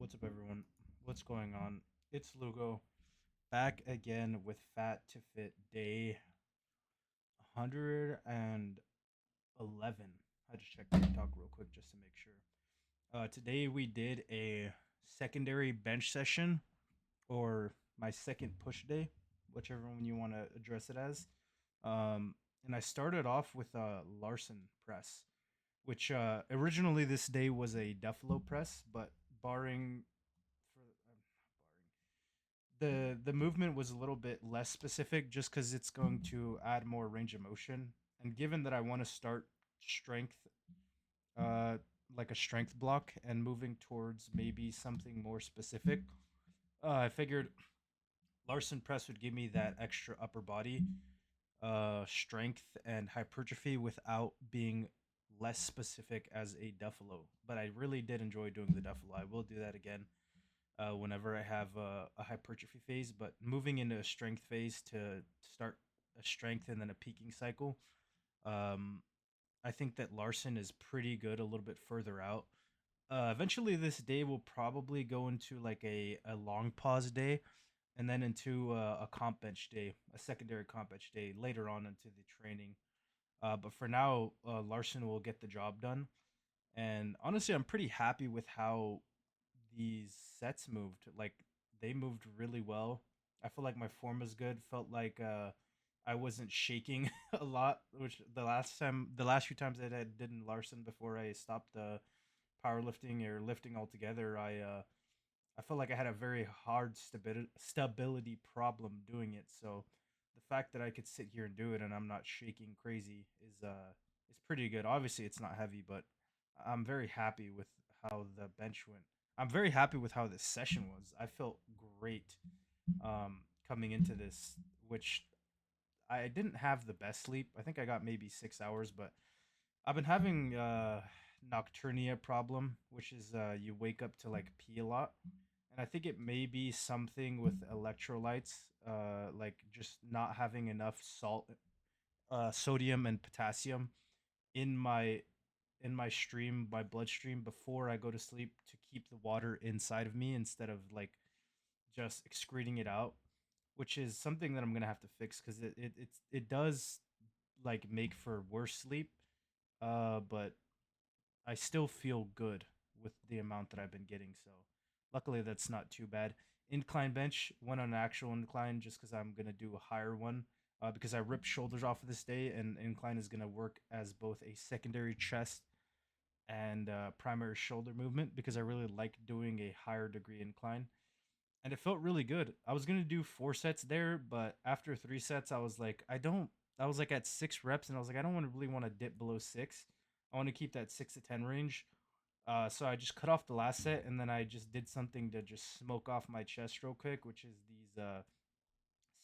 What's up, everyone? What's going on? It's Lugo back again with Fat to Fit day 111. I just checked TikTok real quick just to make sure. Today we did a secondary bench session, or my second push day, whichever one you want to address it as. And I started off with a Larson press, which originally this day was a Duffalo press, but barring for the movement was a little bit less specific just because it's going to add more range of motion. And given that I want to start strength, uh, like a strength block, and moving towards maybe something more specific, I figured Larson press would give me that extra upper body strength and hypertrophy without being less specific as a Duffalo. But I really did enjoy doing the Duffalo. I will do that again whenever I have a hypertrophy phase. But moving into a strength phase to start a strength and then a peaking cycle, um, I think that Larson is pretty good a little bit further out. Eventually, this day will probably go into like a long pause day and then into a comp bench day, a secondary comp bench day later on into the training. But for now, Larson will get the job done. And honestly, I'm pretty happy with how these sets moved. Like they moved really well. I feel like my form was good. Felt like I wasn't shaking a lot, which the last few times that I did in Larson before I stopped powerlifting or lifting altogether, I felt like I had a very hard stability problem doing it. So the fact that I could sit here and do it and I'm not shaking crazy is pretty good. Obviously, it's not heavy, but I'm very happy with how the bench went. I'm very happy with how this session was. I felt great coming into this, which I didn't have the best sleep. I think I got maybe 6 hours, but I've been having nocturnia problem, which is you wake up to like pee a lot, and I think it may be something with electrolytes, like just not having enough salt, sodium and potassium in my stream, my bloodstream before I go to sleep to keep the water inside of me instead of like just excreting it out, which is something that I'm gonna have to fix because it does like make for worse sleep. But I still feel good with the amount that I've been getting. So luckily that's not too bad. Incline bench went on an actual incline just because I'm gonna do a higher one. Because I ripped shoulders off of this day, and incline is gonna work as both a secondary chest and primary shoulder movement because I really like doing a higher degree incline. And it felt really good. I was gonna do 4 sets there, but after 3 sets, I was like, I don't. I was like at 6 reps, and I was like, I don't want to really want to dip below six. I want to keep that 6 to 10 range. So I just cut off the last set, and then I just did something to just smoke off my chest real quick, which is these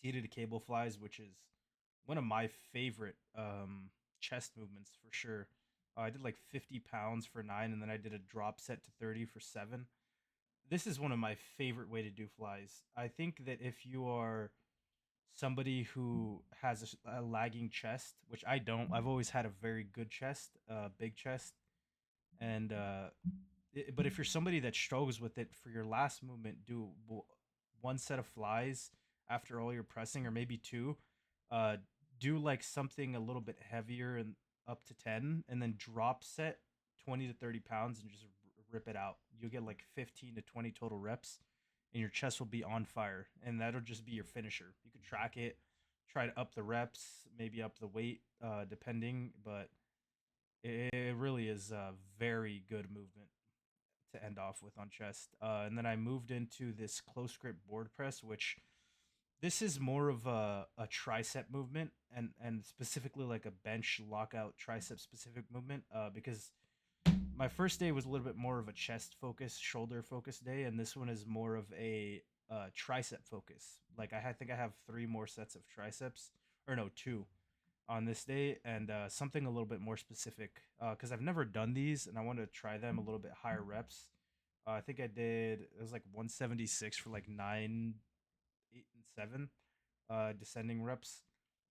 seated cable flies, which is one of my favorite chest movements for sure. I did like 50 pounds for 9, and then I did a drop set to 30 for 7. This is one of my favorite way to do flies. I think that if you are somebody who has a lagging chest, which I don't, I've always had a very good chest, big chest, and but if you're somebody that struggles with it for your last movement, do one set of flies after all your pressing, or maybe two. Uh, do like something a little bit heavier and up to 10, and then drop set 20 to 30 pounds and just rip it out. You'll get like 15 to 20 total reps, and your chest will be on fire, and that'll just be your finisher. You can track it, try to up the reps, maybe up the weight, depending, but it really is a very good movement to end off with on chest. And then I moved into this close grip board press, which this is more of a tricep movement, and specifically like a bench lockout tricep specific movement, because my first day was a little bit more of a chest focus, shoulder focus day, and this one is more of a tricep focus. Like think I have 3 more sets of triceps, or no, two on this day, and something a little bit more specific because I've never done these and I want to try them a little bit higher reps. I think I did it was like 176 for like 9, 8, and 7 descending reps,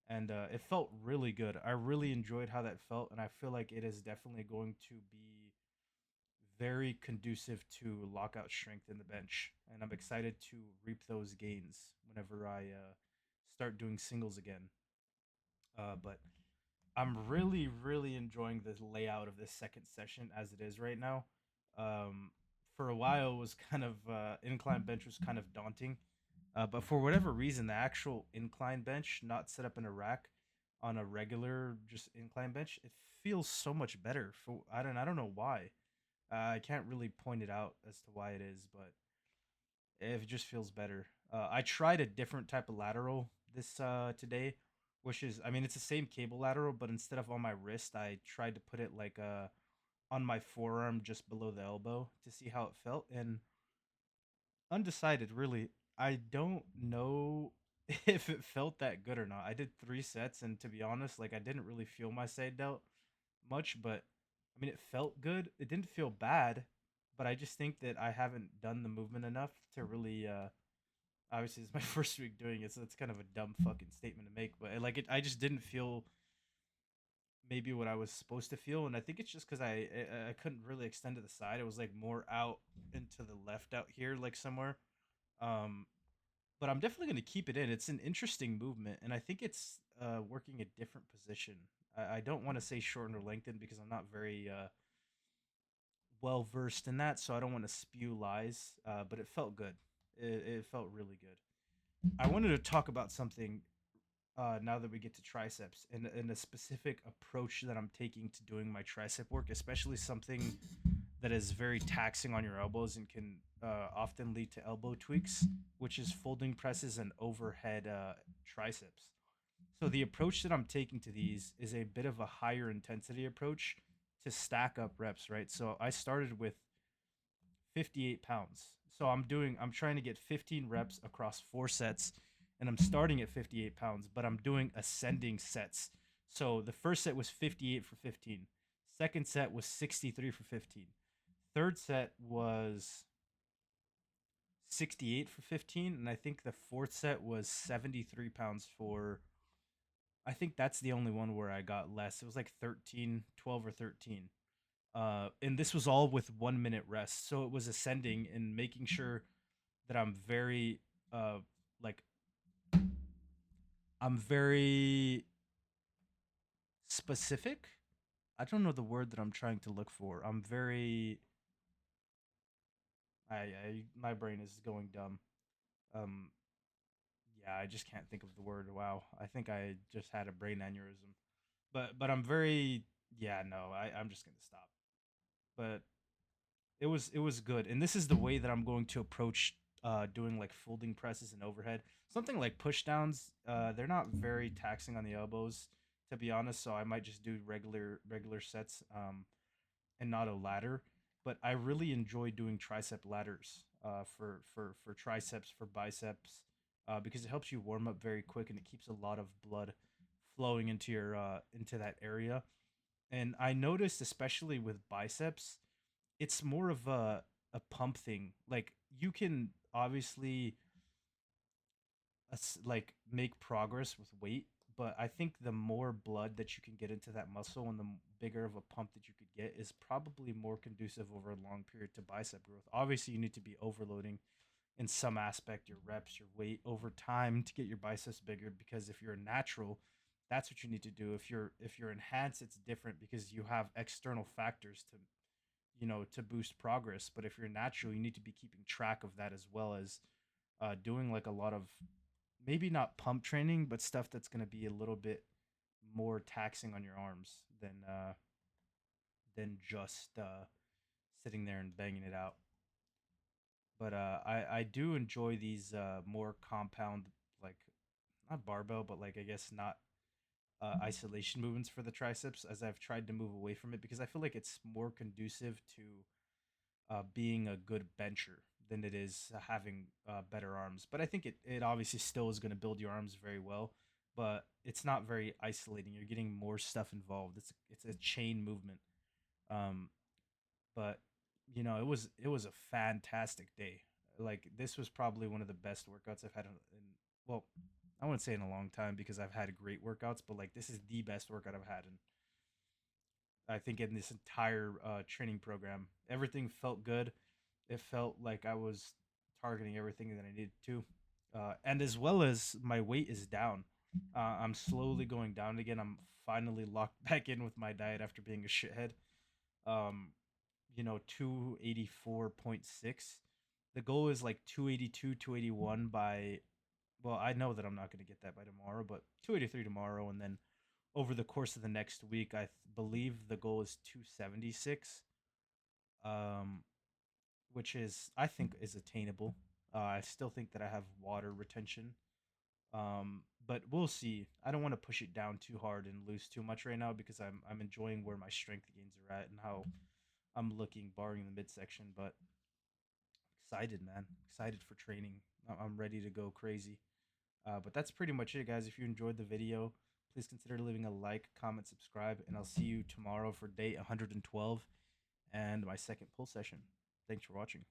and it felt really good. I really enjoyed how that felt, and I feel like it is definitely going to be very conducive to lockout strength in the bench, and I'm excited to reap those gains whenever I start doing singles again. But I'm really, really enjoying the layout of this second session as it is right now. Um, for a while, it was kind of incline bench was kind of daunting, but for whatever reason, the actual incline bench, not set up in a rack, on a regular just incline bench, it feels so much better. For I don't know why. I can't really point it out as to why it is, but it just feels better. I tried a different type of lateral this today, which is, I mean, it's the same cable lateral, but instead of on my wrist, I tried to put it like on my forearm just below the elbow to see how it felt. And undecided, really. I don't know if it felt that good or not. I did 3 sets, and to be honest, like I didn't really feel my side delt much, but I mean, it felt good. It didn't feel bad, but I just think that I haven't done the movement enough to really. Obviously, it's my first week doing it, so it's kind of a dumb fucking statement to make. But like, I just didn't feel maybe what I was supposed to feel, and I think it's just because I couldn't really extend to the side. It was like more out into the left out here, like somewhere. Um, but I'm definitely going to keep it in. It's an interesting movement, and I think it's working a different position. I don't want to say shortened or lengthened because I'm not very well versed in that, so I don't want to spew lies. But it felt good. It felt really good. I wanted to talk about something now that we get to triceps and a specific approach that I'm taking to doing my tricep work, especially something that is very taxing on your elbows and can often lead to elbow tweaks, which is folding presses and overhead triceps. So the approach that I'm taking to these is a bit of a higher intensity approach to stack up reps, right? So I started with 58 pounds. So I'm trying to get 15 reps across 4 sets, and I'm starting at 58 pounds, but I'm doing ascending sets. So the first set was 58 for 15. Second set was 63 for 15. Third set was 68 for 15. And I think the fourth set was 73 pounds for, I think that's the only one where I got less. It was like 13, 12 or 13. And this was all with 1 minute rest. So it was ascending and making sure that uh, like, I'm very specific. I don't know the word that I'm trying to look for. I'm very, my brain is going dumb. Um, yeah, I just can't think of the word. Wow, I think I just had a brain aneurysm. But I'm very, yeah, no, I'm just gonna stop. But it was good, and this is the way that I'm going to approach doing like folding presses and overhead. Something like push downs, they're not very taxing on the elbows, to be honest. So I might just do regular sets, and not a ladder. But I really enjoy doing tricep ladders for triceps, for biceps, because it helps you warm up very quick and it keeps a lot of blood flowing into your into that area. And I noticed, especially with biceps, it's more of a pump thing. Like you can obviously like make progress with weight, but I think the more blood that you can get into that muscle and the bigger of a pump that you could get is probably more conducive over a long period to bicep growth. Obviously, you need to be overloading in some aspect your reps, your weight over time to get your biceps bigger because if you're a natural, that's what you need to do. If you're enhanced, it's different because you have external factors to to boost progress. But if you're natural, you need to be keeping track of that as well as doing like a lot of maybe not pump training, but stuff that's going to be a little bit more taxing on your arms than just sitting there and banging it out. But I do enjoy these more compound, like not barbell, but like I guess not isolation movements for the triceps as I've tried to move away from it because I feel like it's more conducive to being a good bencher than it is having better arms. But I think it obviously still is going to build your arms very well, but it's not very isolating. You're getting more stuff involved. It's a chain movement. Um, but it was a fantastic day. Like this was probably one of the best workouts I've had in well, I wouldn't say in a long time because I've had great workouts, but like this is the best workout I've had I think in this entire training program, everything felt good. It felt like I was targeting everything that I needed to, and as well as my weight is down. I'm slowly going down again. I'm finally locked back in with my diet after being a shithead. Um, 284.6. The goal is like 282, 281 by, well, I know that I'm not going to get that by tomorrow, but 283 tomorrow. And then over the course of the next week, believe the goal is 276, um, which is, I think, is attainable. I still think that I have water retention. But we'll see. I don't want to push it down too hard and lose too much right now because I'm enjoying where my strength gains are at and how I'm looking, barring the midsection. But excited, man. Excited for training. I'm ready to go crazy. But that's pretty much it, guys. If you enjoyed the video, please consider leaving a like, comment, subscribe, and I'll see you tomorrow for day 112 and my second pull session. Thanks for watching.